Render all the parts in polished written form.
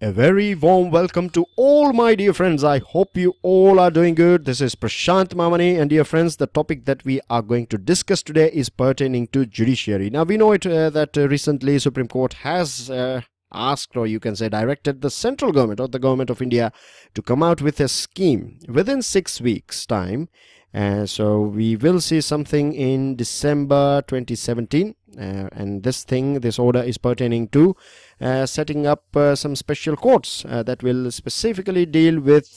A very warm welcome to all my dear friends. I hope you all are doing good. This is Prashant Mamani, and dear friends, the topic that we are going to discuss today is pertaining to judiciary. Now we know it that recently Supreme Court has asked, or you can say directed, the central government or the government of India to come out with a scheme within 6 weeks time. So we will see something in December 2017, and this order is pertaining to setting up some special courts that will specifically deal with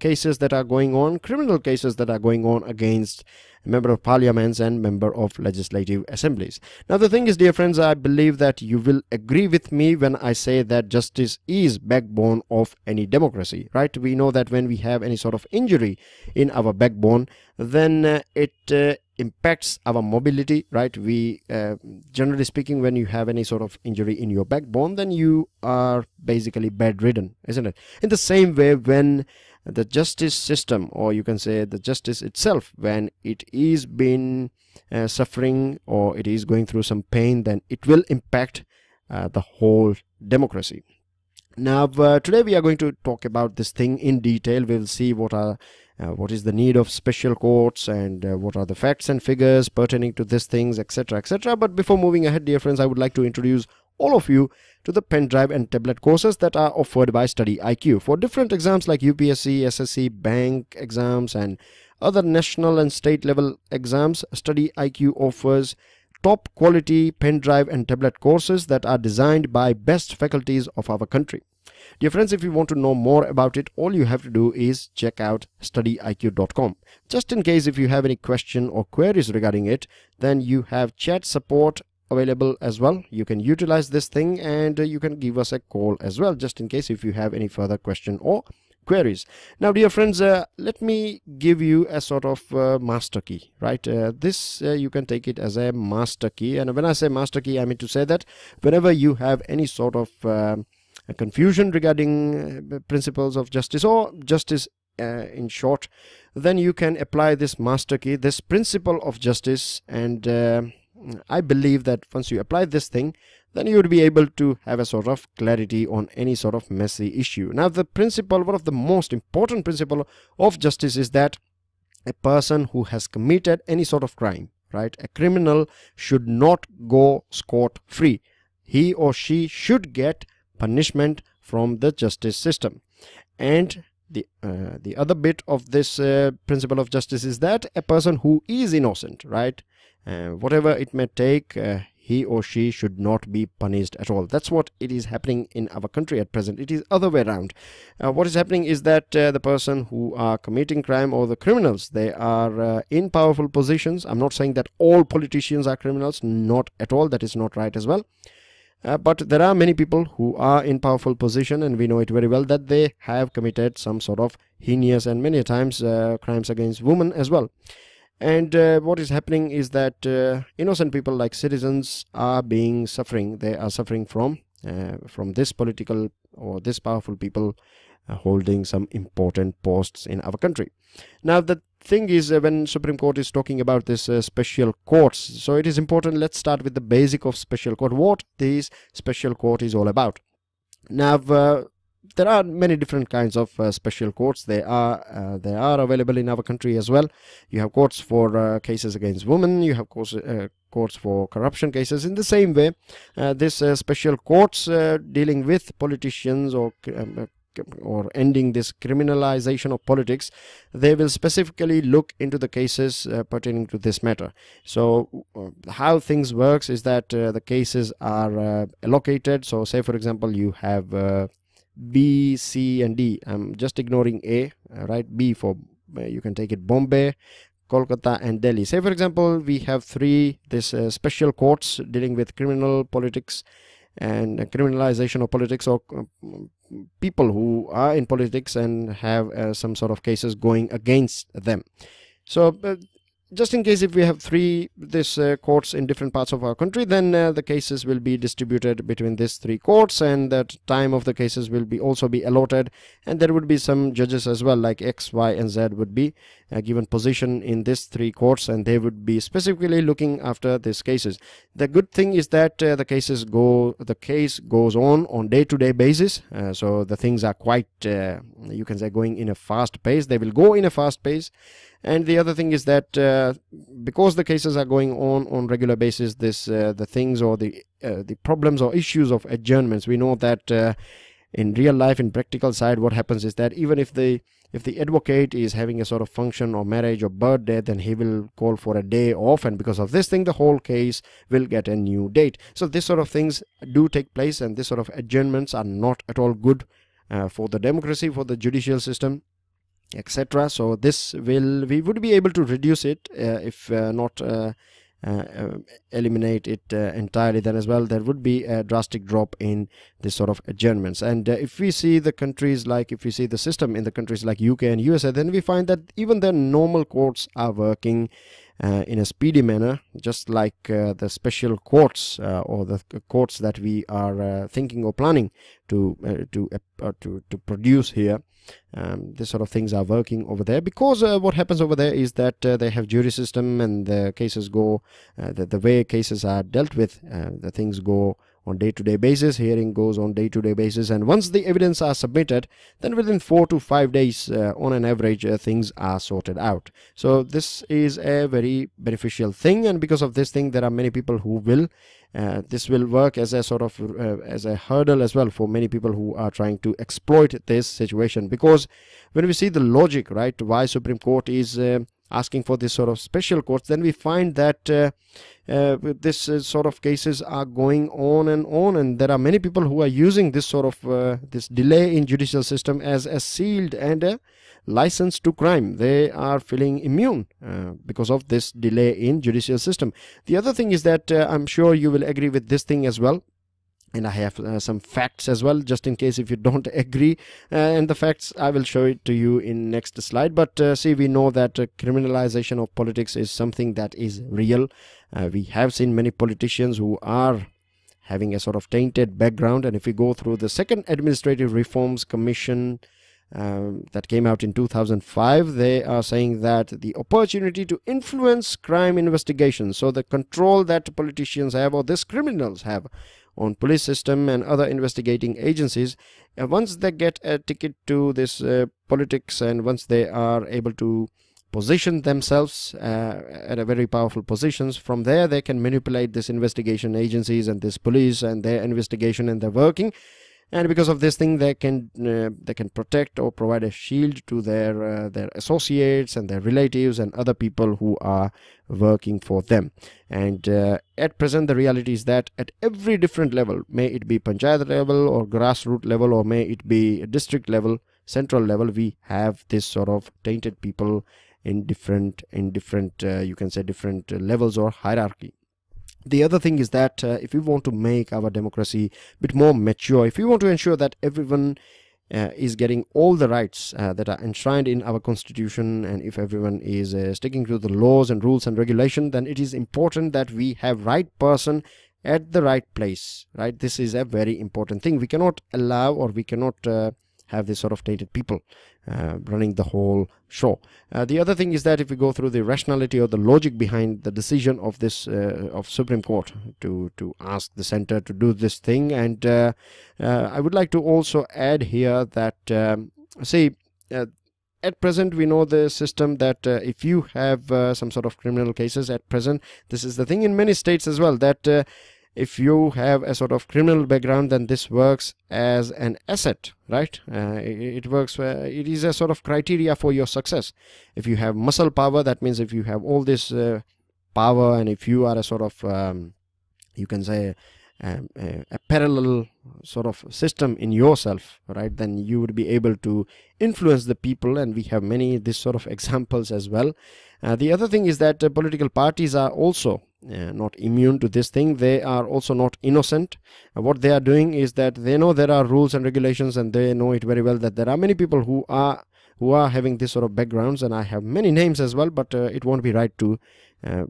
cases that are going on, criminal cases that are going on against member of parliaments and member of legislative assemblies. Now the thing is, dear friends, I believe that you will agree with me when I say that justice is backbone of any democracy, right? We know that when we have any sort of injury in our backbone, then it impacts our mobility, right? We generally speaking, when you have any sort of injury in your backbone, then you are basically bedridden, isn't it? In the same way, when the justice system, or you can say the justice itself, when it is been suffering or it is going through some pain, then it will impact the whole democracy. Now today we are going to talk about this thing in detail. We will see what is the need of special courts, and what are the facts and figures pertaining to these things, etc., etc. But before moving ahead, dear friends, I would like to introduce all of you to the pen drive and tablet courses that are offered by StudyIQ for different exams like UPSC, SSC, bank exams, and other national and state level exams. StudyIQ offers top quality pen drive and tablet courses that are designed by best faculties of our country. Dear friends, if you want to know more about it, all you have to do is check out studyiq.com. Just in case if you have any question or queries regarding it, then you have chat support available as well. You can utilize this thing, and you can give us a call as well, just in case if you have any further question or queries. Now dear friends, let me give you a sort of master key, right? This you can take it as a master key, and when I say master key, I mean to say that whenever you have any sort of confusion regarding principles of justice, or justice in short, then you can apply this master key, this principle of justice, and I believe that once you apply this thing, then you would be able to have a sort of clarity on any sort of messy issue. Now the principle, one of the most important principle of justice, is that a person who has committed any sort of crime, right, a criminal, should not go scot-free. He or she should get punishment from the justice system. And the other bit of this principle of justice is that a person who is innocent, right, whatever it may take, he or she should not be punished at all. That's what it is happening in our country at present. It is other way around. What is happening is that the person who are committing crime, or the criminals, they are in powerful positions. I'm not saying that all politicians are criminals, not at all. That is not right as well. But there are many people who are in powerful position, and we know it very well that they have committed some sort of heinous and many times crimes against women as well. And what is happening is that innocent people like citizens are suffering. They are suffering from this political or this powerful people holding some important posts in our country. Now the thing is, when Supreme Court is talking about this special courts, so it is important. Let's start with the basic of special court, what this special court is all about. Now there are many different kinds of special courts. They are available in our country as well. You have courts for cases against women. You have courts for corruption cases. In the same way, this special courts dealing with politicians or ending this criminalization of politics, they will specifically look into the cases pertaining to this matter. So how things works is that the cases are allocated. So say for example, you have B, C and D. I'm just ignoring A, right? B for you can take it Bombay, Kolkata and Delhi. Say for example, we have this special courts dealing with criminal politics and criminalization of politics, or people who are in politics and have some sort of cases going against them. So just in case if we have this courts in different parts of our country, then the cases will be distributed between these 3 courts, and that time of the cases will be also be allotted, and there would be some judges as well, like X, Y and Z would be given position in these 3 courts, and they would be specifically looking after these cases. The good thing is that the case goes on day-to-day basis, so the things are quite you can say going in a fast pace. They will go in a fast pace. And the other thing is that because the cases are going on regular basis, the things or the problems or issues of adjournments, we know that in real life, in practical side, what happens is that even if the advocate is having a sort of function or marriage or birthday, then he will call for a day off, and because of this thing, the whole case will get a new date. So this sort of things do take place, and this sort of adjournments are not at all good for the democracy, for the judicial system, etc. So we would be able to reduce it if not eliminate it entirely. Then as well there would be a drastic drop in this sort of adjournments. And if we see the system in the countries like UK and USA, then we find that even the normal courts are working in a speedy manner, just like the special courts or the courts that we are thinking or planning to produce here. This sort of things are working over there, because what happens over there is that they have jury system, and the cases go the way cases are dealt with, the things go on day-to-day basis, hearing goes on day-to-day basis, and once the evidence are submitted, then within 4 to 5 days on an average things are sorted out. So this is a very beneficial thing, and because of this thing there are many people who will this will work as a sort of as a hurdle as well for many people who are trying to exploit this situation. Because when we see the logic, right, why Supreme Court is asking for this sort of special courts, then we find that this sort of cases are going on, and there are many people who are using this sort of this delay in judicial system as a shield and a license to crime. They are feeling immune because of this delay in judicial system. The other thing is that I'm sure you will agree with this thing as well, and I have some facts as well, just in case if you don't agree, and the facts I will show it to you in next slide. But see, we know that criminalization of politics is something that is real. We have seen many politicians who are having a sort of tainted background, and if we go through the second Administrative Reforms Commission that came out in 2005, they are saying that the opportunity to influence crime investigations, so the control that politicians have or these criminals have on police system and other investigating agencies, once they get a ticket to this politics, and once they are able to position themselves at a very powerful positions, from there they can manipulate this investigation agencies and this police and their investigation and their working. And because of this thing, they can protect or provide a shield to their associates and their relatives and other people who are working for them. And at present, the reality is that at every different level, may it be panchayat level or grassroots level, or may it be district level, central level, we have this sort of tainted people in different you can say different levels or hierarchy. The other thing is that if we want to make our democracy a bit more mature, if we want to ensure that everyone is getting all the rights that are enshrined in our constitution, and if everyone is sticking to the laws and rules and regulation, then it is important that we have right person at the right place, right? This is a very important thing. We cannot allow, or we cannot have this sort of tainted people running the whole show. The other thing is that if we go through the rationality or the logic behind the decision of this of Supreme Court to ask the center to do this thing, and I would like to also add here that see, at present we know the system that if you have some sort of criminal cases at present, this is the thing in many states as well, that if you have a sort of criminal background, then this works as an asset, right? It works, it is a sort of criteria for your success. If you have muscle power, that means if you have all this power, and if you are a sort of you can say a parallel sort of system in yourself, right, then you would be able to influence the people, and we have many this sort of examples as well. The other thing is that political parties are also not immune to this thing. They are also not innocent. What they are doing is that they know there are rules and regulations, and they know it very well that there are many people who who are having this sort of backgrounds, and I have many names as well, but it won't be right to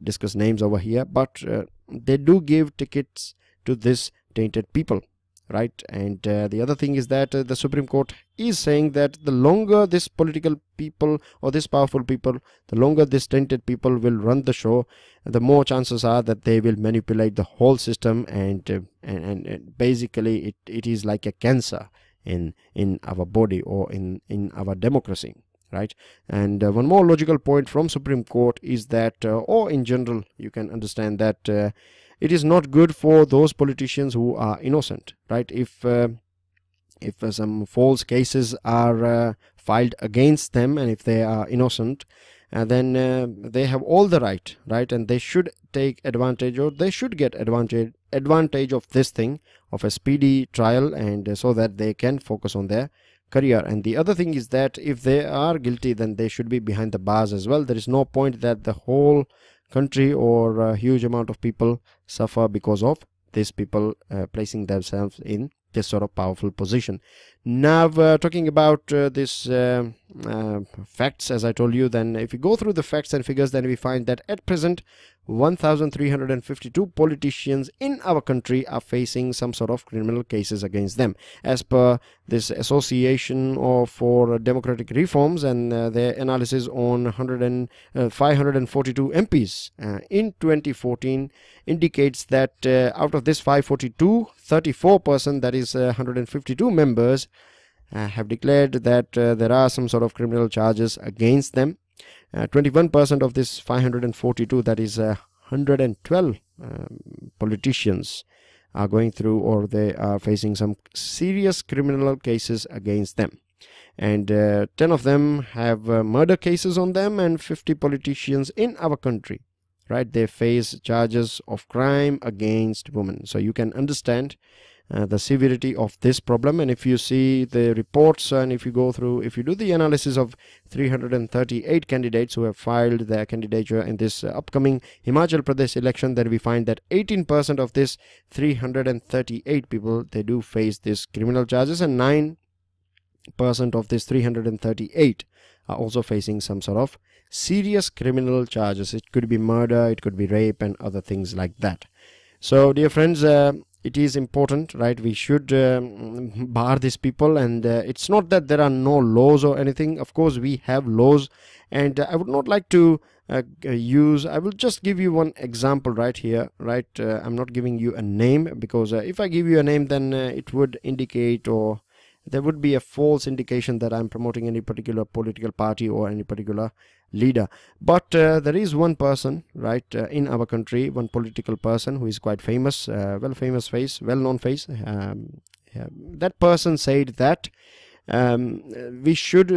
discuss names over here, but they do give tickets to this tainted people, right? And the other thing is that the Supreme Court is saying that the longer this political people or this powerful people, the longer this tainted people will run the show, the more chances are that they will manipulate the whole system, and basically it is like a cancer in our body or in our democracy, right? And one more logical point from Supreme Court is that or in general you can understand that it is not good for those politicians who are innocent, right? If some false cases are filed against them, and if they are innocent, then they have all the right, and they should take advantage, or they should get advantage of this thing, of a speedy trial, and so that they can focus on their career. And the other thing is that if they are guilty, then they should be behind the bars as well. There is no point that the whole country or a huge amount of people suffer because of these people placing themselves in this sort of powerful position. Now talking about this facts, as I told you, then if you go through the facts and figures, then we find that at present 1,352 politicians in our country are facing some sort of criminal cases against them, as per this Association for Democratic Reforms and their analysis on 542 MPs in 2014 indicates that out of this 542, 34%, that is 152 members, have declared that there are some sort of criminal charges against them. 21% of this 542, that is 112 politicians, are going through, or they are facing some serious criminal cases against them. And 10 of them have murder cases on them, and 50 politicians in our country, right, they face charges of crime against women. So you can understand the severity of this problem. And if you see the reports, and if you go through, if you do the analysis of 338 candidates who have filed their candidature in this upcoming Himachal Pradesh election, then we find that 18% of this 338 people, they do face these criminal charges, and 9% of this 338 are also facing some sort of serious criminal charges. It could be murder, it could be rape, and other things like that. So dear friends, it is important, right? We should bar these people, and it's not that there are no laws or anything. Of course we have laws, and I would not like to I will just give you one example right here, right? I'm not giving you a name, because if I give you a name, then it would indicate, or there would be a false indication that I'm promoting any particular political party or any particular leader. But there is one person, right, in our country, one political person who is quite famous, well-known face. That person said that we should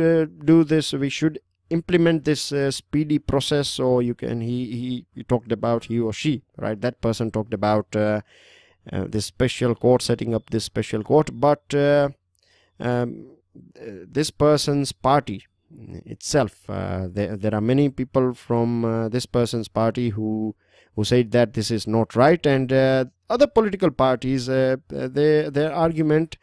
do this, we should implement this speedy process, or you can, he talked about, he or she, right, that person talked about this special court, setting up this special court. But this person's party itself, there are many people from this person's party who said that this is not right, and other political parties, their argument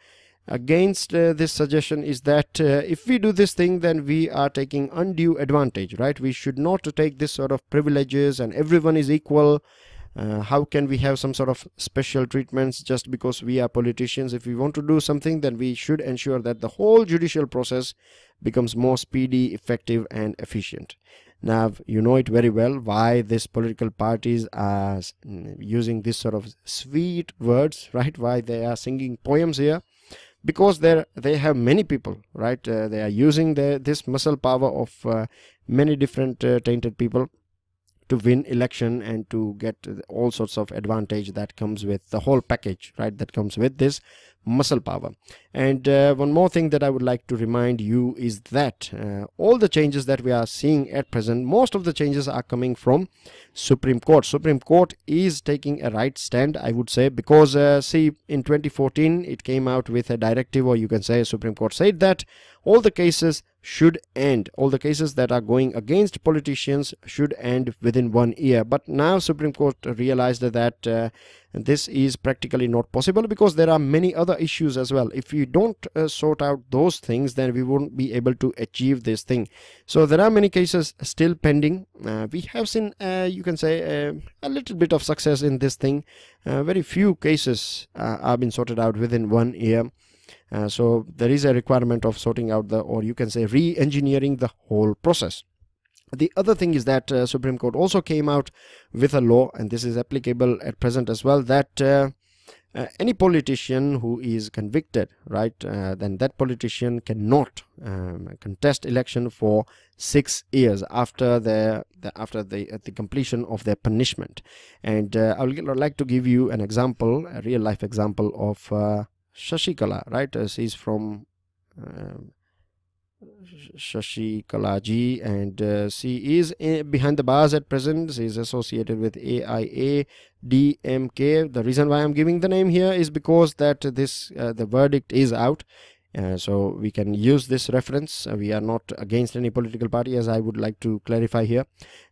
against this suggestion is that if we do this thing, then we are taking undue advantage, right? We should not take this sort of privileges, and everyone is equal. How can we have some sort of special treatments just because we are politicians? If we want to do something, then we should ensure that the whole judicial process becomes more speedy, effective, and efficient. Now, you know it very well why these political parties are using this sort of sweet words, right? Why they are singing poems here. Because they have many people, right? They are using this muscle power of many different tainted people to win election and to get all sorts of advantage that comes with the whole package, right, that comes with this muscle power. And one more thing that I would like to remind you is that all the changes that we are seeing at present, most of the changes are coming from Supreme Court. Supreme Court is taking a right stand, I would say, because see, in 2014 it came out with a directive, or you can say Supreme Court said that all the cases should end, all the cases that are going against politicians should end within 1 year. But now Supreme Court realized that And this is practically not possible because there are many other issues as well. If we don't sort out those things, then we won't be able to achieve this thing. So there are many cases still pending. We have seen, you can say, a little bit of success in this thing. Very few cases have been sorted out within 1 year. So there is a requirement of sorting out the, or you can say, re-engineering the whole process. The other thing is that Supreme Court also came out with a law, and this is applicable at present as well, that any politician who is convicted, right, then that politician cannot contest election for 6 years after the completion of their punishment. And I would like to give you an example, a real life example of Shashikala, right? She's from Shashikala ji, and she is behind the bars at present. She is associated with AIA DMK. The reason why I'm giving the name here is because that this the verdict is out, so we can use this reference. We are not against any political party, as I would like to clarify here,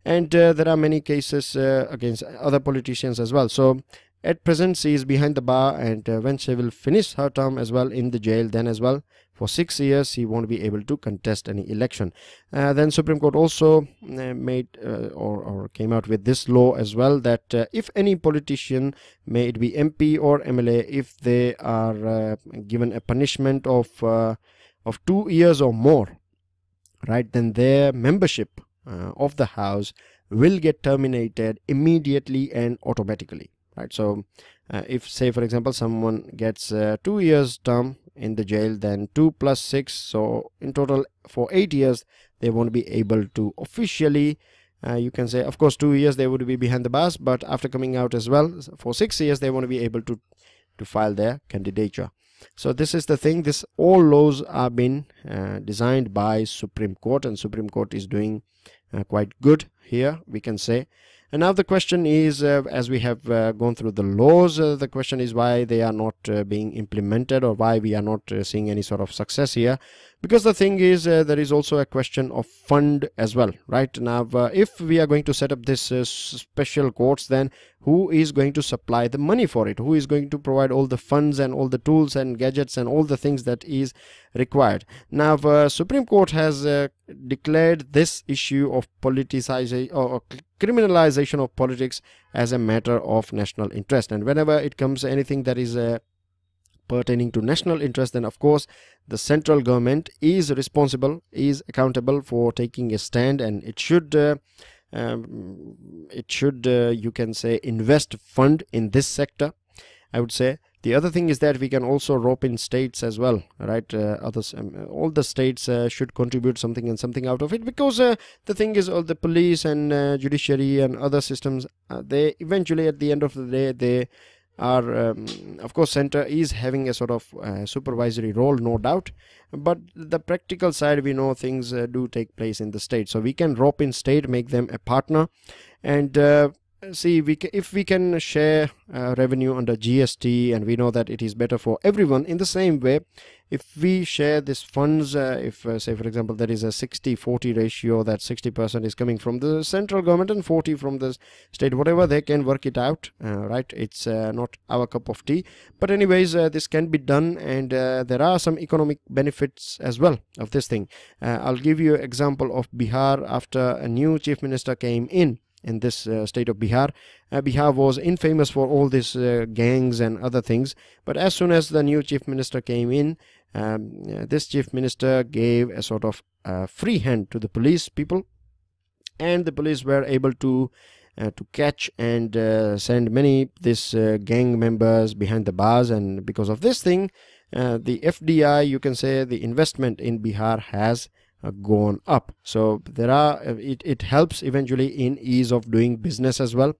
and there are many cases against other politicians as well. So at present she is behind the bar, and when she will finish her term as well in the jail, then as well for 6 years she won't be able to contest any election. Then Supreme Court also made or came out with this law as well, that if any politician, may it be MP or MLA, if they are given a punishment of 2 years or more, right, then their membership of the House will get terminated immediately and automatically. Right, so if, say for example, someone gets 2 years term in the jail, then 2 + 6, so in total for 8 years they won't be able to officially, you can say, of course 2 years they would be behind the bars, but after coming out as well for 6 years they won't be able to file their candidature. So this is the thing. This all laws are been designed by Supreme Court, and Supreme Court is doing quite good here, we can say. And now the question is, as we have gone through the laws, the question is why they are not being implemented, or why we are not seeing any sort of success here. Because the thing is, there is also a question of fund as well, right? Now, if we are going to set up this special courts, then who is going to supply the money for it? Who is going to provide all the funds and all the tools and gadgets and all the things that is required? Now, Supreme Court has declared this issue of politicization or criminalization of politics as a matter of national interest. And whenever it comes anything that is pertaining to national interest, then of course the central government is responsible, is accountable for taking a stand, and it should you can say, invest fund in this sector, I would say. The other thing is that we can also rope in states as well, right? Others, all the states should contribute something and something out of it, because the thing is, all the police and judiciary and other systems, they eventually at the end of the day, they are of course center is having a sort of supervisory role, no doubt, but the practical side, we know things do take place in the state. So we can rope in state, make them a partner, and see, if we can share revenue under GST, and we know that it is better for everyone. In the same way, if we share these funds, if say for example there is a 60-40 ratio, that 60% is coming from the central government and 40 from the state, whatever, they can work it out, right? It's not our cup of tea, but anyways, this can be done, and there are some economic benefits as well of this thing. I'll give you an example of Bihar. After a new chief minister came in this state of Bihar, Bihar was infamous for all these gangs and other things, but as soon as the new chief minister came in, this chief minister gave a sort of free hand to the police people, and the police were able to catch and send many this gang members behind the bars. And because of this thing, the FDI, you can say, the investment in Bihar has gone up. So there are it helps eventually in ease of doing business as well.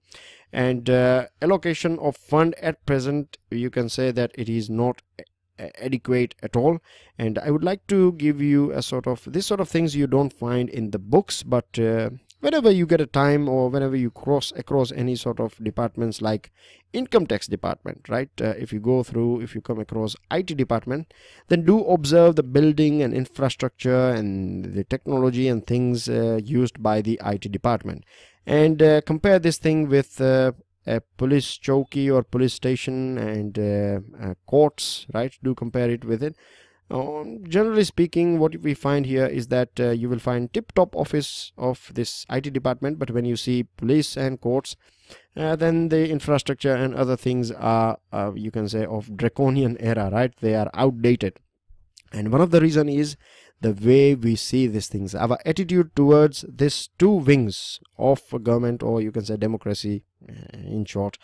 And allocation of fund at present, you can say that it is not adequate at all. And I would like to give you a sort of this sort of things you don't find in the books, but whenever you get a time, or whenever you cross across any sort of departments like income tax department, right? If you go through, if you come across IT department, then do observe the building and infrastructure and the technology and things used by the IT department, and compare this thing with a police chowki or police station and courts, right? Do compare it with it. Generally speaking, what we find here is that you will find tip-top office of this IT department, but when you see police and courts, then the infrastructure and other things are, you can say, of draconian era, right? They are outdated. And one of the reason is the way we see these things. Our attitude towards these two wings of government, or you can say democracy in short,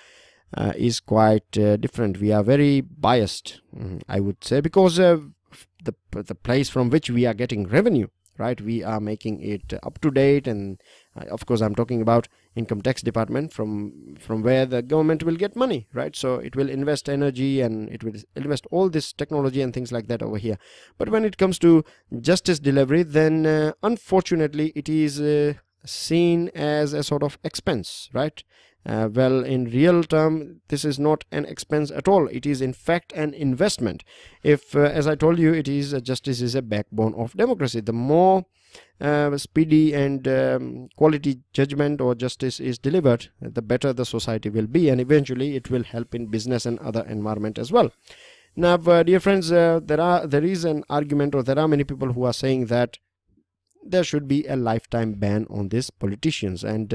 is quite different. We are very biased, I would say, because the place from which we are getting revenue, right? We are making it up to date, and of course I'm talking about income tax department, from where the government will get money, right? So it will invest energy and it will invest all this technology and things like that over here. But when it comes to justice delivery, then unfortunately it is seen as a sort of expense, right? Well, in real term, this is not an expense at all. It is in fact an investment. If, as I told you, it is justice is a backbone of democracy. The more speedy and quality judgment or justice is delivered, the better the society will be, and eventually it will help in business and other environment as well. Now, dear friends, there is an argument, or there are many people who are saying that there should be a lifetime ban on these politicians, and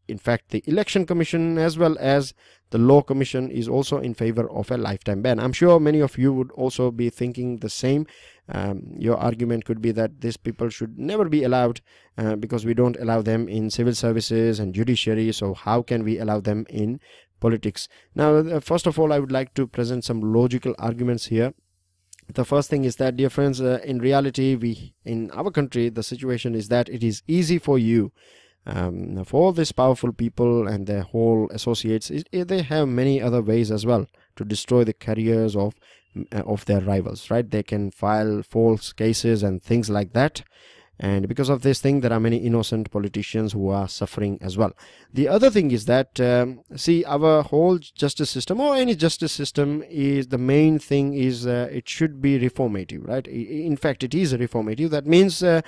in fact the Election Commission as well as the Law Commission is also in favor of a lifetime ban. I'm sure many of you would also be thinking the same. Your argument could be that these people should never be allowed because we don't allow them in civil services and judiciary, so how can we allow them in politics? Now, first of all, I would like to present some logical arguments here. The first thing is that, dear friends, in reality, in our country, the situation is that it is easy for you, for these powerful people and their whole associates, they have many other ways as well to destroy the careers of their rivals, right? They can file false cases and things like that, and because of this thing there are many innocent politicians who are suffering as well. The other thing is that see, our whole justice system, or any justice system, is the main thing is it should be reformative, right? In fact, it is reformative. That means that,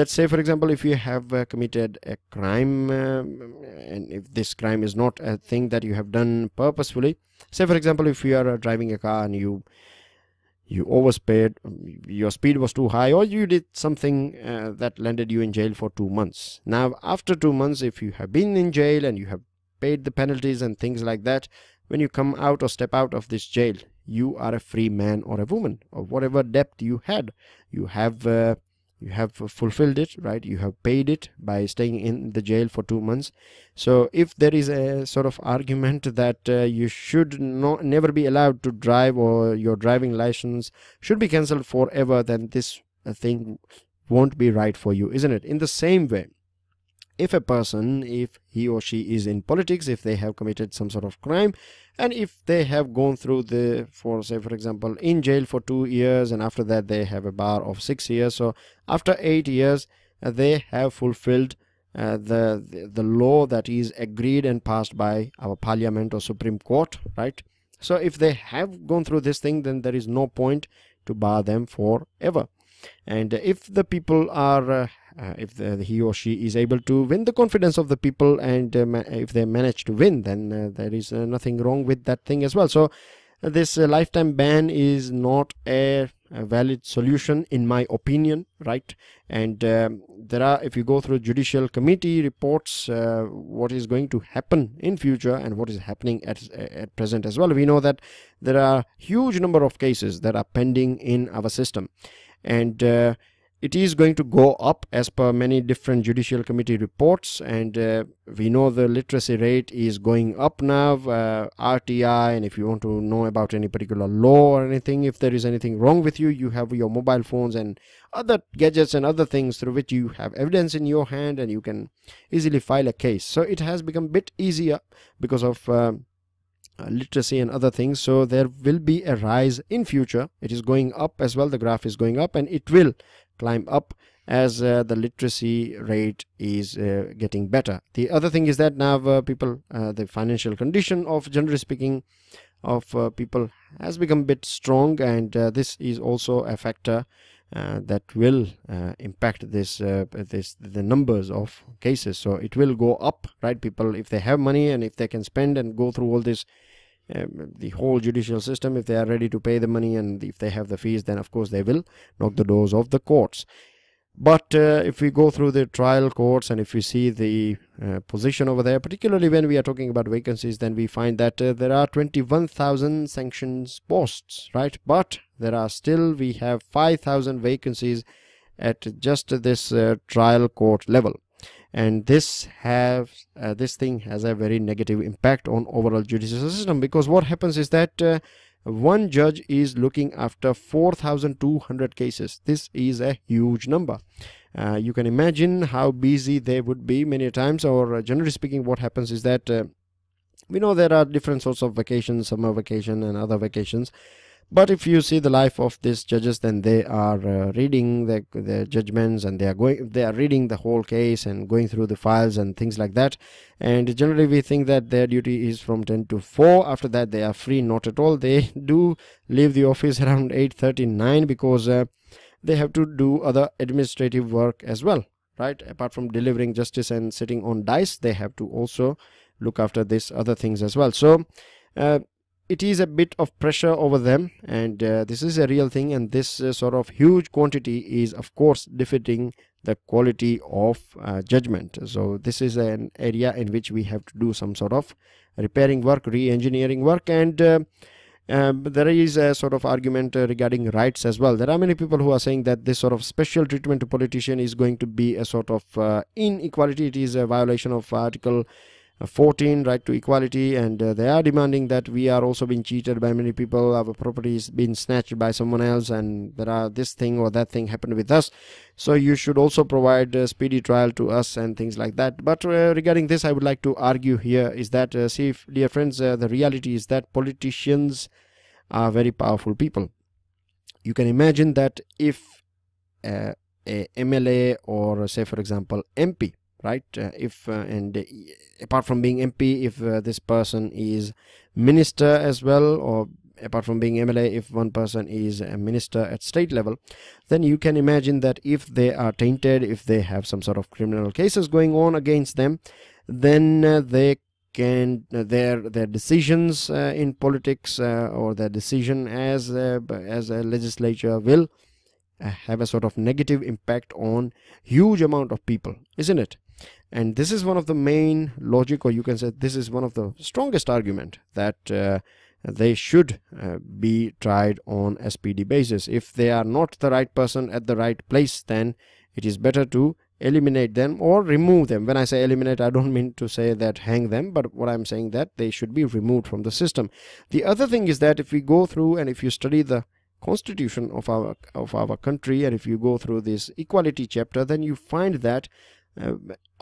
say for example, if you have committed a crime, and if this crime is not a thing that you have done purposefully, say for example, if you are driving a car and you oversped, your speed was too high, or you did something that landed you in jail for 2 months. Now, after 2 months, if you have been in jail and you have paid the penalties and things like that, when you come out or step out of this jail, you are a free man or a woman, or whatever debt you had, you have fulfilled it, right? You have paid it by staying in the jail for 2 months. So if there is a sort of argument that you should never be allowed to drive, or your driving license should be cancelled forever, then this thing won't be right for you, isn't it? In the same way, if a person, if he or she is in politics, if they have committed some sort of crime, and if they have gone through say for example, in jail for 2 years, and after that they have a bar of 6 years, so after 8 years they have fulfilled the law that is agreed and passed by our parliament or Supreme Court, right? So if they have gone through this thing, then there is no point to bar them forever. And if the people are if he or she is able to win the confidence of the people, and if they manage to win, then there is nothing wrong with that thing as well. So this lifetime ban is not a valid solution in my opinion, right? And there are, if you go through judicial committee reports, what is going to happen in future and what is happening at present as well, we know that there are huge number of cases that are pending in our system, and it is going to go up as per many different judicial committee reports. And we know the literacy rate is going up now, RTI, and if you want to know about any particular law or anything, if there is anything wrong with you, you have your mobile phones and other gadgets and other things through which you have evidence in your hand, and you can easily file a case. So it has become a bit easier because of literacy and other things. So there will be a rise in future. It is going up as well, the graph is going up, and it will climb up as the literacy rate is getting better. The other thing is that now people, the financial condition of, generally speaking, of people has become a bit strong, and this is also a factor that will impact the numbers of cases. So it will go up, right? People, if they have money and if they can spend and go through all this, the whole judicial system, if they are ready to pay the money and if they have the fees, then of course they will knock the doors of the courts. But if we go through the trial courts and if we see the position over there, particularly when we are talking about vacancies, then we find that there are 21,000 sanctions posts, right? But there are still, we have 5,000 vacancies at just this trial court level. And this thing has a very negative impact on overall judicial system, because what happens is that one judge is looking after 4,200 cases. This is a huge number. You can imagine how busy they would be many times, or generally speaking, what happens is that we know there are different sorts of vacations, summer vacation and other vacations. But if you see the life of these judges, then they are reading the judgments, and they are reading the whole case and going through the files and things like that. And generally we think that their duty is from 10 to 4. After that they are free. Not at all. They do leave the office around 8:39 because they have to do other administrative work as well, right? Apart from delivering justice and sitting on dice, they have to also look after these other things as well. So it is a bit of pressure over them, and this is a real thing, and this sort of huge quantity is of course defeating the quality of judgment. So this is an area in which we have to do some sort of repairing work, re-engineering work, and there is a sort of argument regarding rights as well. There are many people who are saying that this sort of special treatment to politician is going to be a sort of inequality. It is a violation of Article 14, right to equality, and they are demanding that we are also being cheated by many people. Our property is being snatched by someone else, and there are this thing or that thing happened with us, so you should also provide a speedy trial to us and things like that. But regarding this, I would like to argue here is that see, dear friends, the reality is that politicians are very powerful people. You can imagine that if a MLA, or say for example MP, right, apart from being MP, if this person is minister as well, or apart from being MLA, if one person is a minister at state level, then you can imagine that if they are tainted, if they have some sort of criminal cases going on against them, then they can their decisions in politics or their decision as a legislature will have a sort of negative impact on huge amount of people, isn't it? And this is one of the main logic, or you can say this is one of the strongest argument that they should be tried on a speedy basis. If they are not the right person at the right place, then it is better to eliminate them or remove them. When I say eliminate, I don't mean to say that hang them, but what I'm saying that they should be removed from the system. The other thing is that if we go through and if you study the constitution of our country, and if you go through this equality chapter, then you find that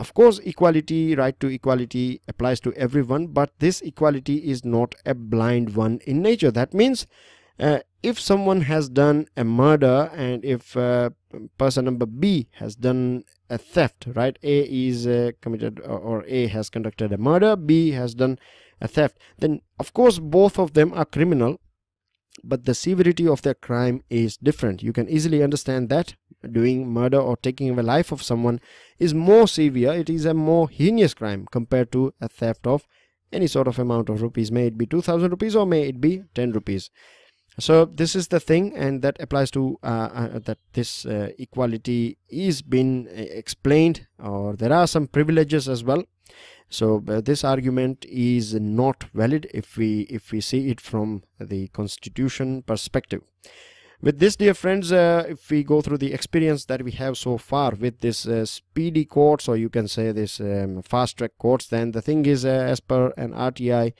of course equality, right to equality applies to everyone, but this equality is not a blind one in nature. That means if someone has done a murder, and if person number B has done a theft, right, A is committed, or A has conducted a murder, B has done a theft, then of course both of them are criminal, but the severity of their crime is different. You can easily understand that doing murder or taking away life of someone is more severe. It is a more heinous crime compared to a theft of any sort of amount of rupees, may it be 2,000 rupees or may it be 10 rupees. So this is the thing, and that applies to that this equality is been explained, or there are some privileges as well. So this argument is not valid if we see it from the constitution perspective. With this, dear friends, if we go through the experience that we have so far with this speedy courts, or you can say this fast track courts, then the thing is, as per an RTI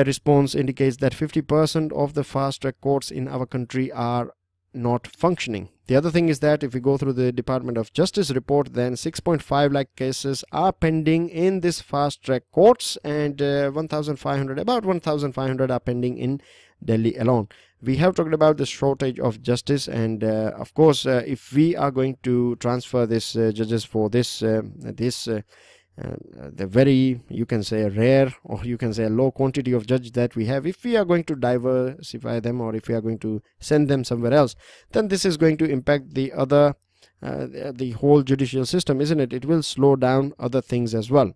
response indicates that 50% of the fast track courts in our country are not functioning. The other thing is that if we go through the Department of Justice report, then 6.5 lakh cases are pending in this fast track courts, and about 1,500 are pending in Delhi alone. We have talked about the shortage of justice, and of course if we are going to transfer this judges for this the very, you can say, rare, or you can say a low quantity of judges that we have, if we are going to diversify them, or if we are going to send them somewhere else, then this is going to impact the other the whole judicial system, isn't it? It will slow down other things as well.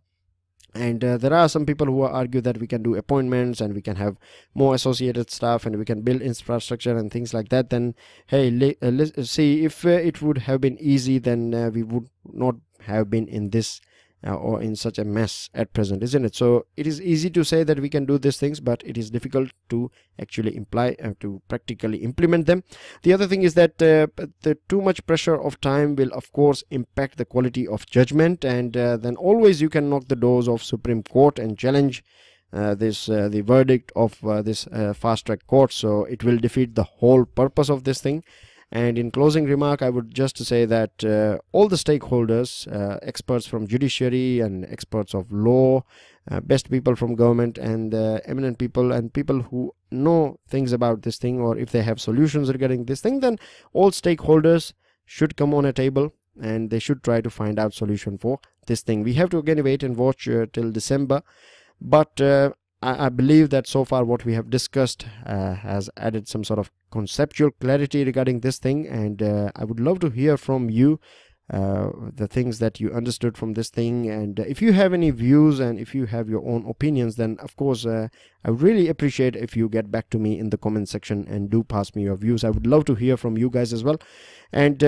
And there are some people who argue that we can do appointments and we can have more associated staff and we can build infrastructure and things like that. Then hey, let's see, if it would have been easy, then we would not have been in this or in such a mess at present, isn't it? So it is easy to say that we can do these things, but it is difficult to actually imply to practically implement them. The other thing is that the too much pressure of time will of course impact the quality of judgment, and then always you can knock the doors of Supreme Court and challenge the verdict of this fast track court. So it will defeat the whole purpose of this thing. And in closing remark, I would just say that all the stakeholders, experts from judiciary and experts of law, best people from government, and eminent people and people who know things about this thing, or if they have solutions regarding this thing, then all stakeholders should come on a table and they should try to find out solution for this thing. We have to again wait and watch till December, but I believe that so far what we have discussed has added some sort of conceptual clarity regarding this thing, and I would love to hear from you the things that you understood from this thing. And if you have any views and if you have your own opinions, then of course I would really appreciate if you get back to me in the comment section and do pass me your views. I would love to hear from you guys as well. And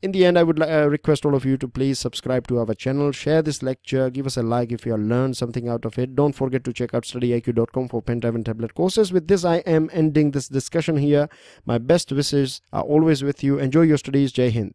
in the end, I would request all of you to please subscribe to our channel, share this lecture, give us a like if you have learned something out of it. Don't forget to check out StudyIQ.com for pen drive and tablet courses. With this, I am ending this discussion here. My best wishes are always with you. Enjoy your studies. Jai Hind.